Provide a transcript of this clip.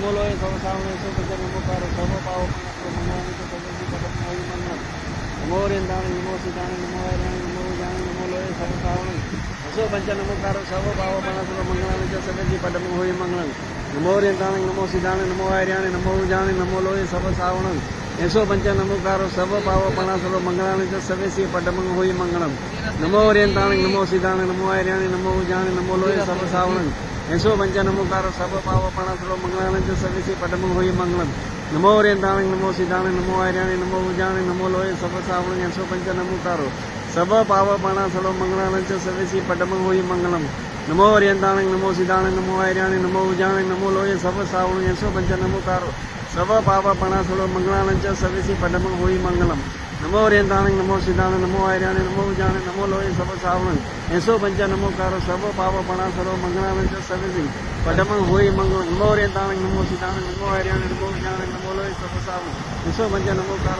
नमो लोय सब सावण सो पंच नमो कारो सब पाव मंगलानि च सर्वेषि पदम होई मंगलम नमो रेंदाणि नमो सीताणि नमो हरियाणि नमो जाणि नमो लोय सब सावण सो पंच नमो कारो सब पाव मंगलानि च सर्वेषि पदम होई मंगलम नमो रेंदाणि नमो सीताणि नमो हरियाणि नमो जाणि नमो लोय सब सावण ऐसो पंच नमोकारो सब पाव पणासलो मंगलानि च सर्वेषि पदमं होई मंगलम नमो रेंताणि नमो सीताणि नमो हरियाणि नमो जाणि नमो लोय सब सावण ऐसो पंच नमोकारो सब पाव पणासलो मंगलानि च सर्वेषि पदमं होई मंगलम नमो रेंताणि नमो सीताणि नमो हरियाणि नमो जाणि नमो लोय सब सावण ऐसो पंच नमोकारो सब पाव पणासलो मंगलानि च सर्वेषि पदमं होई मंगलम नमो रेंताणि नमो सीताणि नमो हरियाणि नमो जाणि नमो लोय सब सावण ऐसो पंच नमोकारो सब पाव पणासलो मंगलानि च सर्वेषि पदमं होई मंगलम नमो रेंताणि नमो सीताणि नमो हरियाणि नमो जाणि नमो लोय सब सावण ऐसो पंच नमोकारो सब पाव पणासलो मंगलानि च सर्वेषि पदमं होई मंगलम नमो रेंताणि नमो सीताणि नमो हरियाणि नमो जाणि नमो लोय सब सावण ऐसो पंच नमोकारो